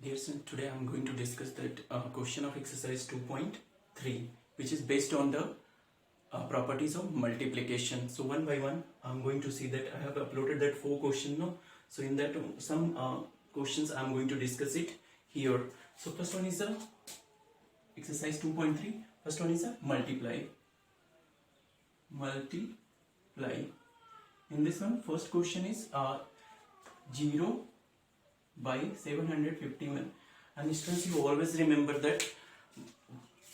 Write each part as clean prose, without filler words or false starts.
Dear student, today I am going to discuss that question of exercise 2.3, which is based on the properties of multiplication. So one by one I am going to see that I have uploaded that 4 questions. No? So in that some questions I am going to discuss it here. So first one is the exercise 2.3. First one is a multiply. In this one, first question is 0 by 751, and students, you always remember that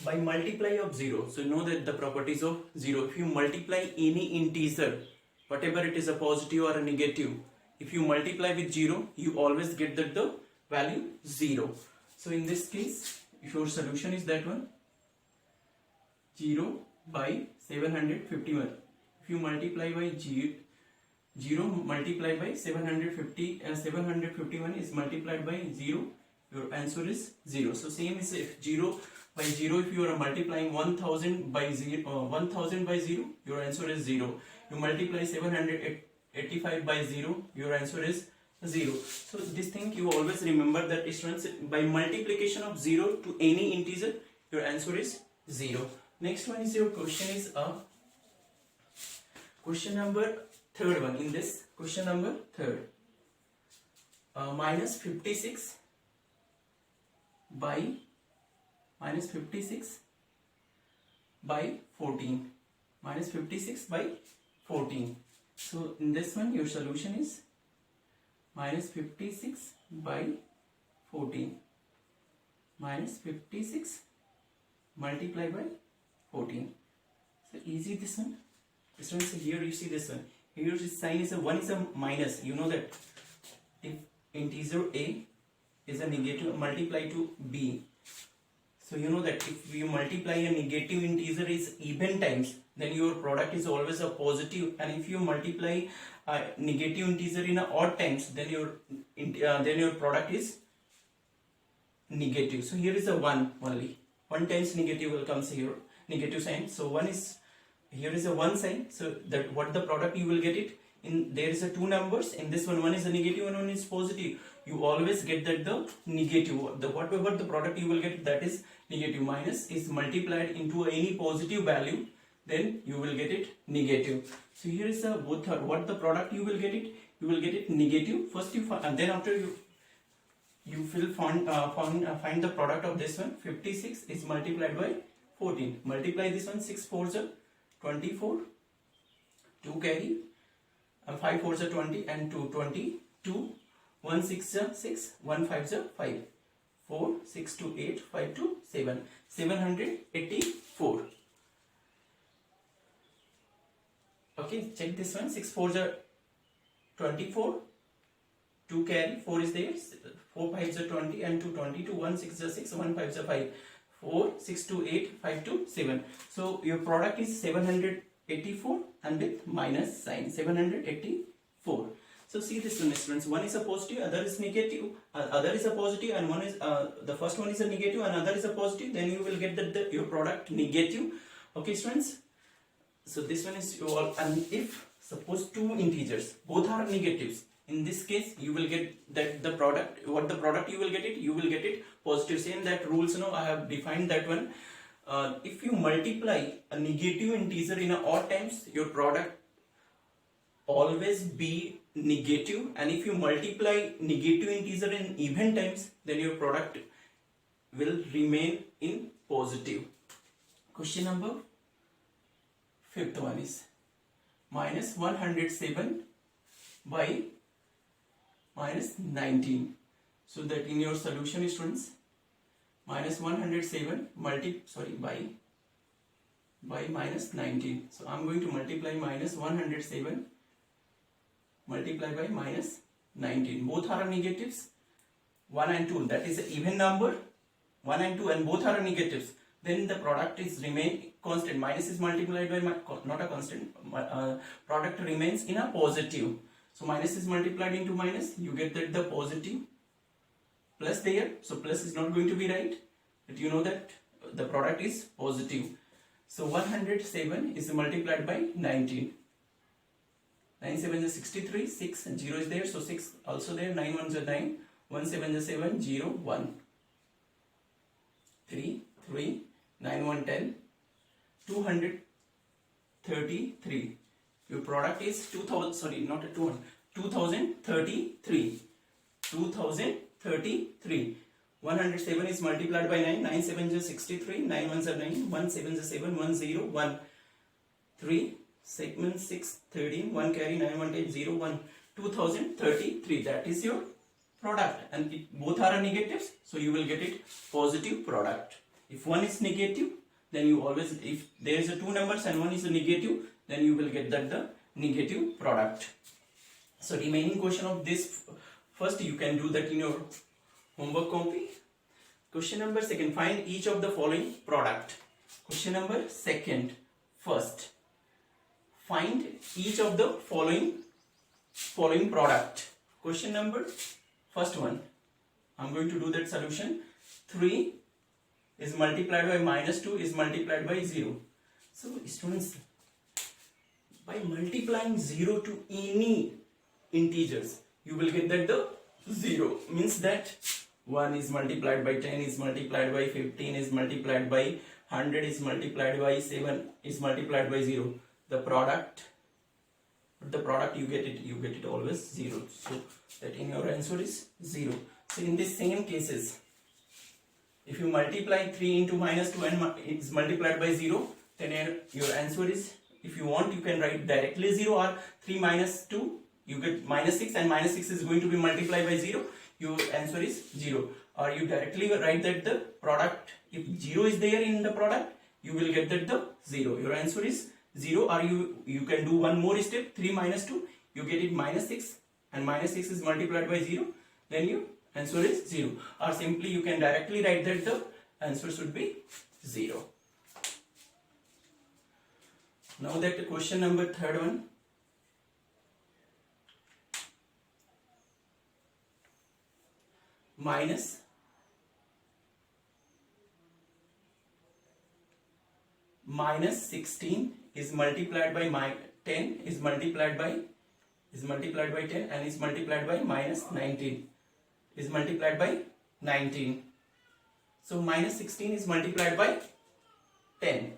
by multiply of 0, so you know that the properties of 0, if you multiply any integer, whatever it is, a positive or a negative, if you multiply with 0, you always get that the value 0. So in this case, if your solution is that one, 0 by 751, if you multiply by 0 multiplied by 750 and 751 is multiplied by 0, your answer is 0. So same is if 0 by 0, if you are multiplying 1000 by 0, 1000 by 0, your answer is 0. You multiply 785 by 0, your answer is 0. So this thing you always remember that students, by multiplication of 0 to any integer, your answer is 0. Next one is your question is question number third one. In this question number third, minus 56 by 14, minus 56 by 14. So in this one, your solution is minus 56 by 14, minus 56 multiplied by 14. So easy this one. This one, so here you see this one. Here this sign is a 1 is a minus. You know that if integer a is a negative, multiply to b. So you know that if you multiply a negative integer is even times, then your product is always a positive. And if you multiply a negative integer in a odd times, then your product is negative. So here is a 1 only. 1 times negative will comes here, negative sign. So 1 is, here is a 1 sign, so that what the product you will get it in, there is a 2 numbers. In this one is a negative and one is positive. You always get that the negative, the whatever the product you will get, that is negative. Minus is multiplied into any positive value, then you will get it negative. So here is a both are what the product you will get it, you will get it negative. First you find, and then after you will find the product of this one. 56 is multiplied by 14. Multiply this one, 6 4s are 24, 2 carry, 5 4s are 20 and 2 22, 1 6 are 6, 1 5 are 5, 4 6 to 8, 5 to 7, 784. Okay, check this one. 6 4s are 24, 2 carry, 4 is there, 4 5s are 20 and 2 22, 1 6 are 6, 1 5 are 5, 4 6 to 8, 5 to 7. So your product is 784 and with minus sign, 784. So see this one, students, one is a positive, other is negative, other is a positive, and one is the first one is a negative and other is a positive, then you will get that your product negative. Okay students, so this one is your, and if suppose two integers both are negatives, in this case you will get that the product, what the product you will get it, you will get it positive. Same that rules, I have defined that one. If you multiply a negative integer in a odd times, your product always be negative, and if you multiply negative integer in even times, then your product will remain in positive. Question number fifth one is minus 107 by minus 19. So that in your solution, students, minus 107 by minus 19. So I am going to multiply minus 107 multiply by minus 19. Both are negatives, 1 and 2, that is an even number, 1 and 2, and both are negatives. Then the product is remain constant. Minus is multiplied by not a constant. Product remains in a positive. So minus is multiplied into minus, you get that the positive plus there. So plus is not going to be right, but you know that the product is positive. So 107 is multiplied by 19. 9 7 is 63, 6 and 0 is there, so 6 also there, 9 1s are 9, 1 7 is 7, 0 1, 3 3, 9 1 10, 233. Your product is 2000, sorry, not a 200, 2033. 2033. 107 is multiplied by 9, 9 7 is 63, 9 1 is 9, 1 7 is 7, 1 0 1, 3 segment 6 13, 1 carry 9 1 10, 0 1, 2033. That is your product, and both are negatives, so you will get it positive product. If one is negative, then you always, if there is a two numbers and one is a negative, then you will get that the negative product. So remaining question of this, first you can do that in your homework copy. Question number second, find each of the following product. Question number second, first, find each of the following product. Question number first one, I'm going to do that solution. 3 is multiplied by minus 2 is multiplied by 0. So students, by multiplying 0 to any integers, you will get that the 0. Means that 1 is multiplied by 10 is multiplied by 15 is multiplied by 100 is multiplied by 7 is multiplied by 0. The product you get it always 0. So that in your answer is 0. So in the same cases, if you multiply 3 into minus 2 and it is multiplied by 0, then your answer is, if you want, you can write directly 0, or 3 minus 2, you get minus 6, and minus 6 is going to be multiplied by 0, your answer is 0. Or you directly write that the product, if 0 is there in the product, you will get that the 0. Your answer is 0. Or you can do one more step, 3 minus 2, you get it minus 6, and minus 6 is multiplied by 0, then your answer is 0. Or simply you can directly write that the answer should be 0. Now that question number third one, minus minus 16 is multiplied by 10 is multiplied by 10 and is multiplied by minus 19 is multiplied by 19. So minus 16 is multiplied by 10.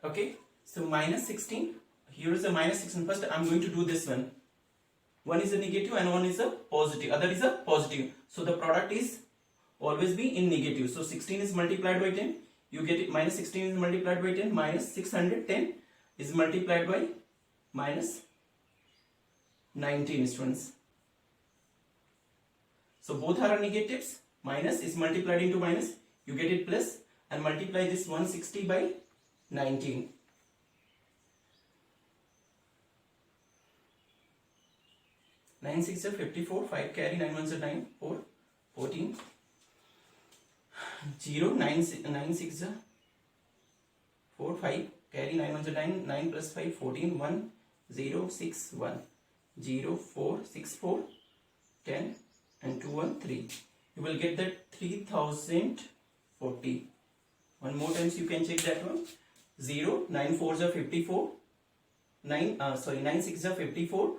Okay, so minus 16, here is a minus 16. First I am going to do this one. One is a negative and one is a positive, other is a positive. So the product is always be in negative. So 16 is multiplied by 10, you get it, minus 16 is multiplied by 10, minus 610 is multiplied by minus 19, students. So both are negatives, minus is multiplied into minus, you get it plus, and multiply this 160 by 19. 9 6 are 54, 5 carry, 9 1 are 9, 4, 14, 0, 9 6 are 4, 5, carry, 9 1 are 9, 9 plus 5, 14, 1, 0, 6, 1, 0, 4, 6, 4, 10, and 2, 1, 3. You will get that 3040. One more times you can check that one. 0, 9 4s are 54, 9 6 are 54,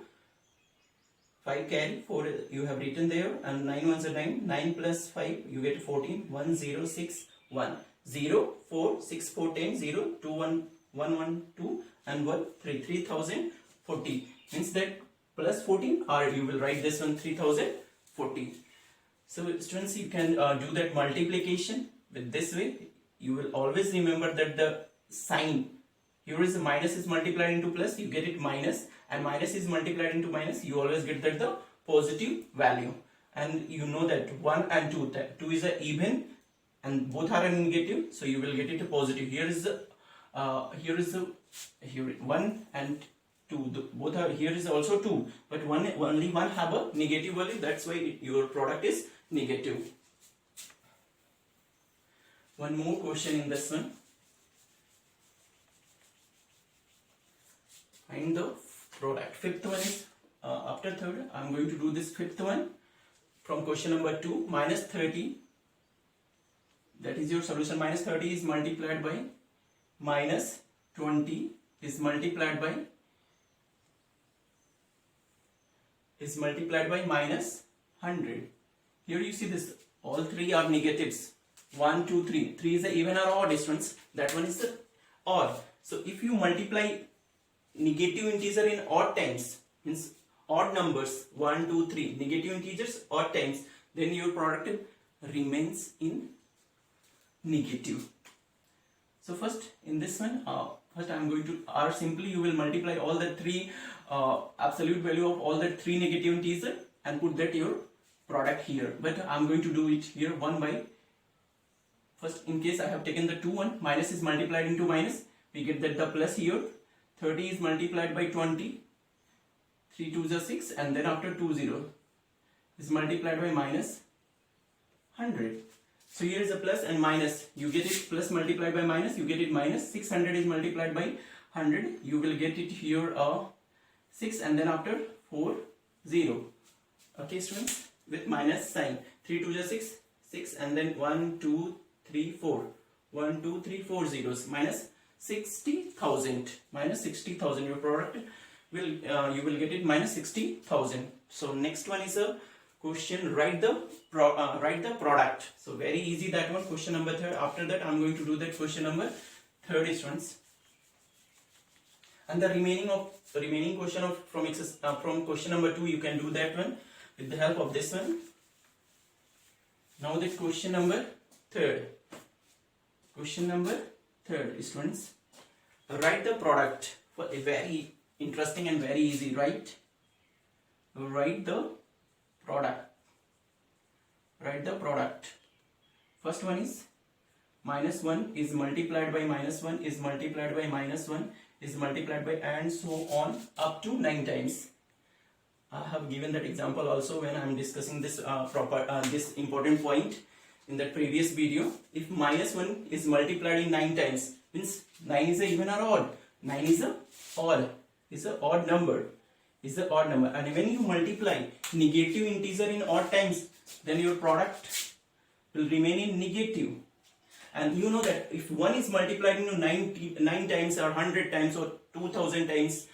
5 carry, 4 you have written there, and 9 1s are 9, 9 plus 5 you get 14, 1 0 6 1, 0 4 6 4 10, 0 2 1 1 1 2 and 1 3, 3040. Means that plus 14, or you will write this one 3040. So students, you can do that multiplication with this way. You will always remember that the sign, here is the minus is multiplied into plus, you get it minus, and minus is multiplied into minus, you always get that the positive value. And you know that 1 and 2, that 2 is a even and both are a negative, so you will get it a positive. Here is the here 1 and 2, both are, here is also 2, but only one have a negative value, that's why your product is negative. One more question in this one. Find the product. Fifth one is after third, I am going to do this fifth one from question number 2. Minus 30, that is your solution. Minus 30 is multiplied by minus 20 is multiplied by minus 100. here you see this, all three are negatives. 1, 2, 3. 3 is the even or odd, students. That one is the odd. So if you multiply negative integer in odd times, means odd numbers, 1, 2, 3, negative integers odd times, then your product remains in negative. So first in this one, first I am going to, or simply you will multiply all the three absolute value of all the three negative integer and put that your product here. But I am going to do it here one by, first in case I have taken the 2 1, minus is multiplied into minus, we get that the plus here. 30 is multiplied by 20, 3 2s are 6, and then after 2 0 is multiplied by minus 100. So here is a plus and minus, you get it plus multiplied by minus, you get it minus. 600 is multiplied by 100, you will get it here 6, and then after 4 0. Okay students, with minus sign. 3 2s are 6, 6, and then 1 2 3 4, 1 2 3 4 zeros, minus 60,000, minus 60,000. Your product will you will get it minus 60,000. So next one is a question, write the product. So very easy that one, question number 3. After that I am going to do that question number 3, students. And the remaining question from question number 2 you can do that one with the help of this one. Now the question number 3. Question number 3, students. Write the product. For a very interesting and very easy, right? Write the product. Write the product. First one is minus 1 is multiplied by minus 1 is multiplied by minus 1 is multiplied by, and so on up to 9 times. I have given that example also when I am discussing this this important point in that previous video. If minus 1 is multiplied in 9 times, means 9 is a even or odd. 9 is a odd number. Is a odd number. And when you multiply negative integer in odd times, then your product will remain in negative. And you know that if 1 is multiplied into 9 times or 100 times or 2000 times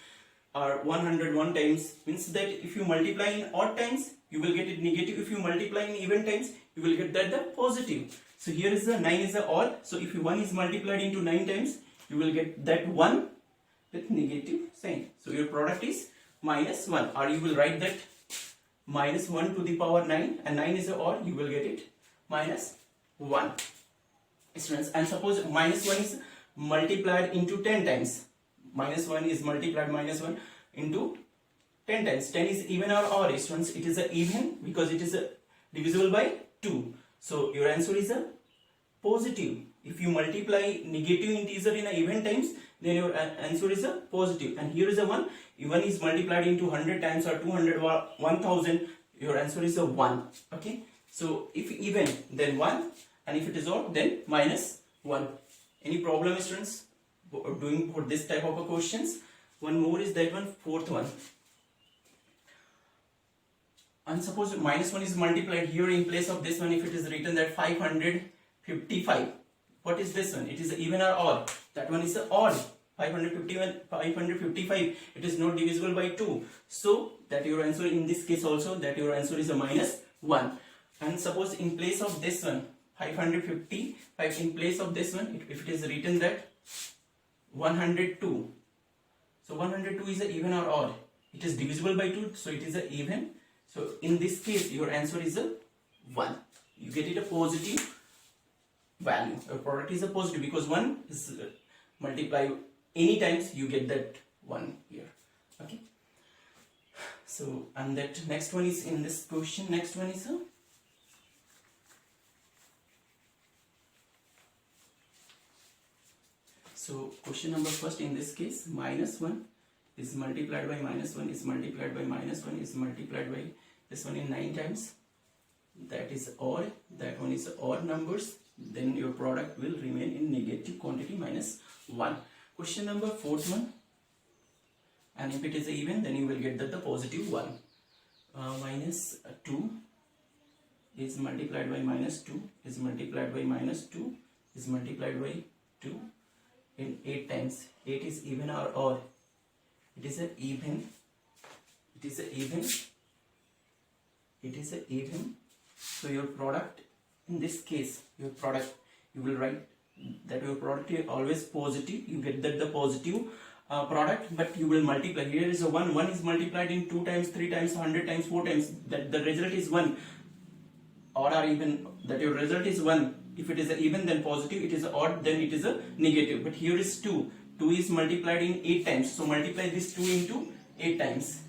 or 101 times, means that if you multiply in odd times, you will get it negative. If you multiply in even times, you will get that the positive. So here is the 9 is the odd. So if 1 is multiplied into 9 times, you will get that 1 with negative sign. So your product is minus 1, or you will write that minus 1 to the power 9, and 9 is the odd, you will get it minus 1. Students, and suppose minus 1 is multiplied into 10 times. Minus 1 is multiplied minus 1 into 10 times. 10 is even or odd, students. It is a even because it is divisible by 2. So your answer is a positive. If you multiply negative integer in a even times, then your answer is a positive. And here is a 1. If 1 is multiplied into 100 times or 200 or 1000, your answer is a 1. Okay. So if even, then 1, and if it is odd, then minus 1. Any problem, students, doing for this type of questions? One more is that one, fourth one. And suppose minus 1 is multiplied here in place of this one, if it is written that 555. What is this one? It is even or odd. That one is odd. 555. It is not divisible by 2. So that your answer in this case also, that your answer is a minus 1. And suppose in place of this one, 555, in place of this one, if it is written that 102. So 102 is a even or odd. It is divisible by 2, so it is a even. So in this case, your answer is a 1. You get it a positive value. Your product is a positive because 1 is multiplied any times, you get that 1 here. Okay. So, and that next one is in this question. Next one is a so question number first in this case, minus 1 is multiplied by minus 1 is multiplied by minus 1 is multiplied by this one in 9 times. That is odd. That one is odd numbers. Then your product will remain in negative quantity minus 1. Question number fourth one. And if it is even, then you will get that the positive 1. Minus 2 is multiplied by minus 2 is multiplied by minus 2 is multiplied by 2 in 8 times. 8 is even or odd. It is a even. It is a even. It is a even. So your product, in this case, your product, you will write that your product is always positive. You get that the positive product, but you will multiply. Here is a 1. 1 is multiplied in 2 times, 3 times, 100 times, 4 times. That the result is 1. Odd or even, that your result is 1. If it is a even, then positive. It is a odd, then it is a negative. But here is 2. 2 is multiplied in 8 times. So multiply this 2 into 8 times.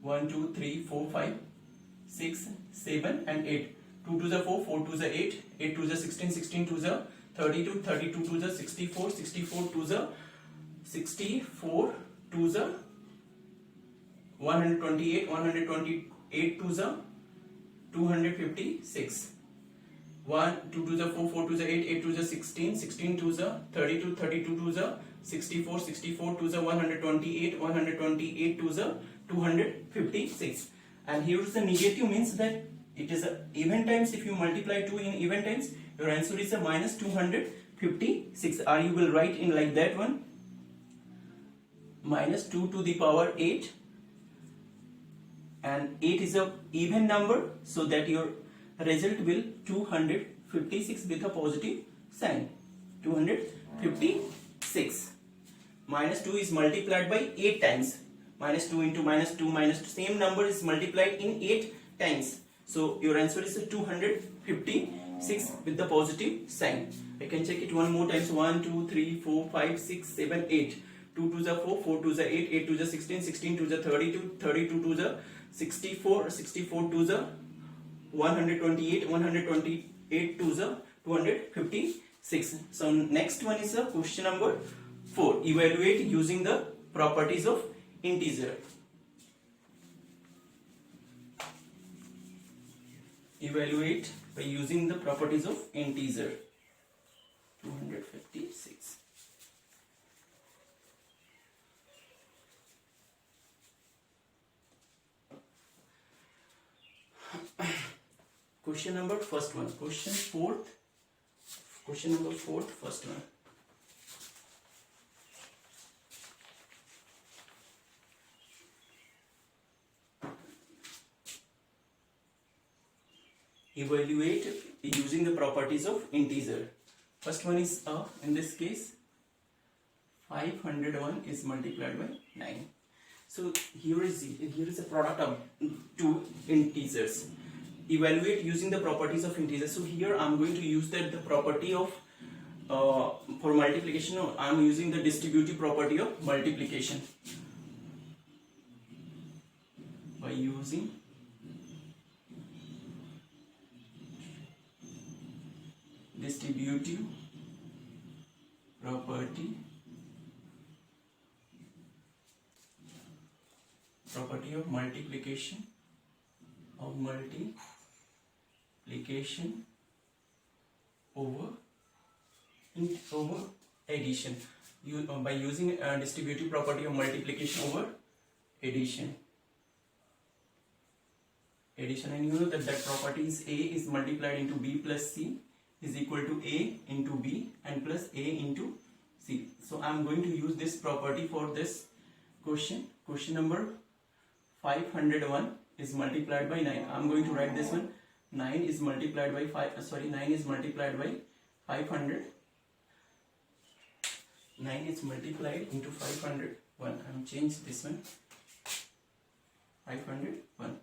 1, 2, 3, 4, 5, 6, 7 and 8. 2 to the 4, 4 to the 8, 8 to the 16, 16 to the 32, 32 to the 64, 64 to the 64 to the 128, 128 to the 256. 1, 2 to the 4, 4 to the 8, 8 to the 16, 16 to the 32, 32 to the 64, 64 to the 128, 128 to the 256. And here is the negative, means that it is a even times. If you multiply 2 in even times, your answer is a minus 256. Or you will write in like that one, minus 2 to the power 8, and 8 is a even number, so that your result will 256 with a positive sign. 256. Minus 2 is multiplied by 8 times. Minus 2 into minus 2 minus 2, same number is multiplied in 8 times. So your answer is 256 with the positive sign. I can check it one more times. 1, 2, 3, 4, 5, 6, 7, 8. 2 to the 4, 4 to the 8, 8 to the 16, 16 to the 32, 32 to the 64, 64 to the 128, 128 to the 256. So next one is question number 4. Evaluate using the properties of integer. Evaluate by using the properties of integer. 256. Question number first one. Question number 4th, first one. Evaluate using the properties of integer. First one is in this case 501 is multiplied by 9. So here is a product of two integers. Evaluate using the properties of integers. So here I am going to use the property of for multiplication. I am using the distributive property of multiplication. By using distributive property of multiplication over addition. By using distributive property of multiplication over addition, and you know that property is A is multiplied into B plus C is equal to A into B and plus A into C. So I am going to use this property for this question. Question number 501 is multiplied by 9. I am going to write this one. 9 is multiplied by 9 is multiplied by 500. 9 is multiplied into 501. I am changed this one. 501.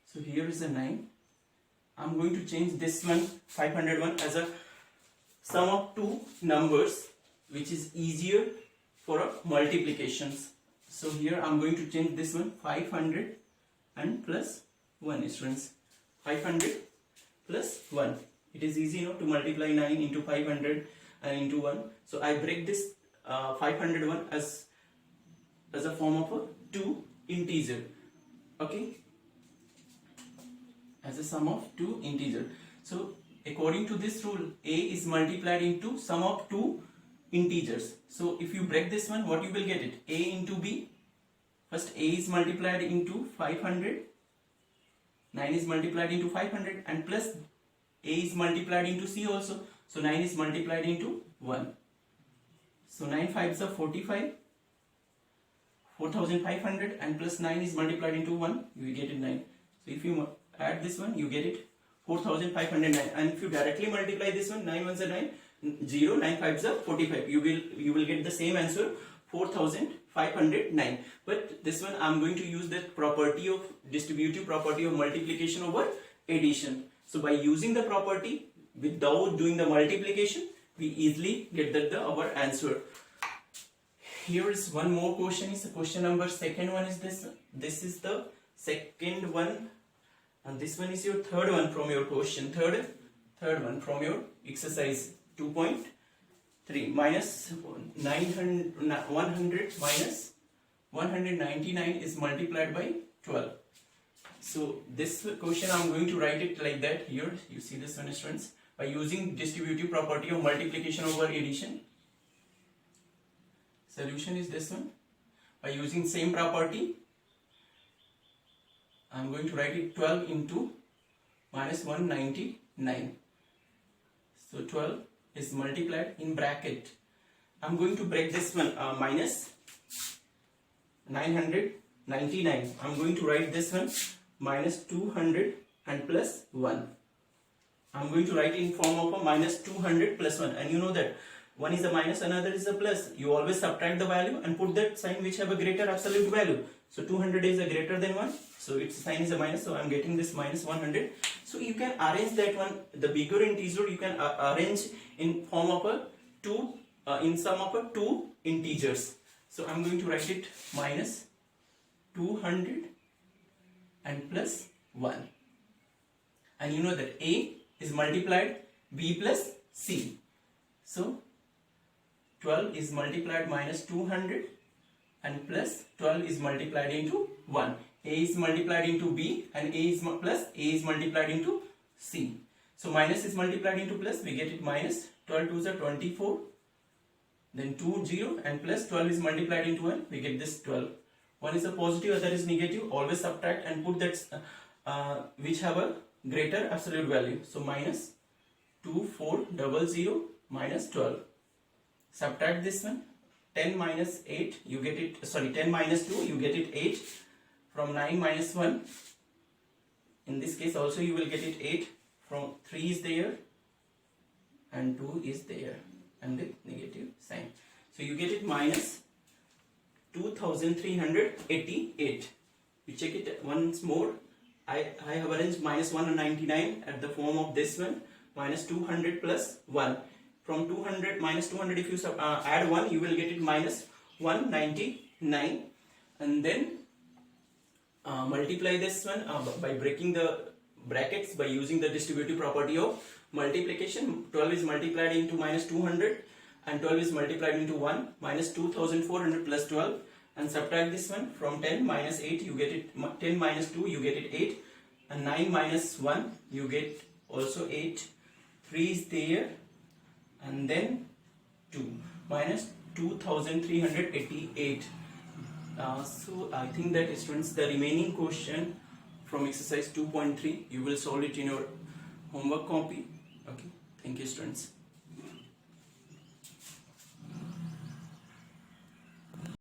So here is a 9. I am going to change this one 501 as a sum of two numbers, which is easier for multiplications. So here I am going to change this one 500 and plus 1, students. 500 plus 1. It is easy to multiply 9 into 500 and into 1. So I break this 501 as a form of a two integer. Okay, as a sum of two integer. So according to this rule, A is multiplied into sum of two integers. So if you break this one, what you will get it? A into B. First A is multiplied into 500. 9 is multiplied into 500 and plus A is multiplied into C also. So 9 is multiplied into 1. So 9 5s are 45. 4500 and plus 9 is multiplied into 1, you get it 9. So if you add this one, you get it 4509. And if you directly multiply this one, 9 ones are 9, 0, 9 5s are 45. You will get the same answer, 4509. But this one I'm going to use the property of distributive property of multiplication over addition. So by using the property without doing the multiplication, we easily get that our answer. Here is one more question, is the question number second one is this. This is the second one, and this one is your third one from your question. Third one from your exercise 2.3. Minus 100 minus 199 is multiplied by 12. So this question I'm going to write it like that. Here you see this one, students. By using distributive property of multiplication over addition, solution is this one. By using same property, I'm going to write it 12 into minus 199. So 12 is multiplied in bracket. I'm going to break this one, minus 999. I'm going to write this one minus 200 and plus 1. I'm going to write in form of a minus 200 plus 1, and you know that one is a minus, another is a plus. You always subtract the value and put that sign which have a greater absolute value. So 200 is a greater than 1, so its sign is a minus, so I'm getting this minus 100. So you can arrange that one, the bigger integer you can arrange in form of a two, in sum of a two integers. So I'm going to write it minus 200 and plus 1. And you know that A is multiplied B plus C. So 12 is multiplied minus 200 and plus 12 is multiplied into 1. A is multiplied into B and A is plus A is multiplied into C. So minus is multiplied into plus, we get it minus 12 2s are 24. Then 2 0 and plus 12 is multiplied into 1, we get this 12. One is a positive, other is negative. Always subtract and put that which have a greater absolute value. So minus 2400 minus 12. Subtract this one. 10 minus 8, you get it. Sorry, 10 minus 2, you get it 8. From 9 minus 1, in this case also you will get it 8. From 3 is there and 2 is there and the negative sign. So you get it minus 2388. You check it once more. I have arranged minus 199 at the form of this one, minus 200 plus 1. From 200 minus 200, if you add 1, you will get it minus 199. And then multiply this one by breaking the brackets by using the distributive property of multiplication. 12 is multiplied into minus 200 and 12 is multiplied into 1, minus 2400 plus 12. And subtract this one. From 10 minus 8, you get it 10 minus 2, you get it 8, and 9 minus 1, you get also 8. 3 is there and then 2, minus 2388. So I think that, students, the remaining question from exercise 2.3 you will solve it in your homework copy. Okay, thank you, students.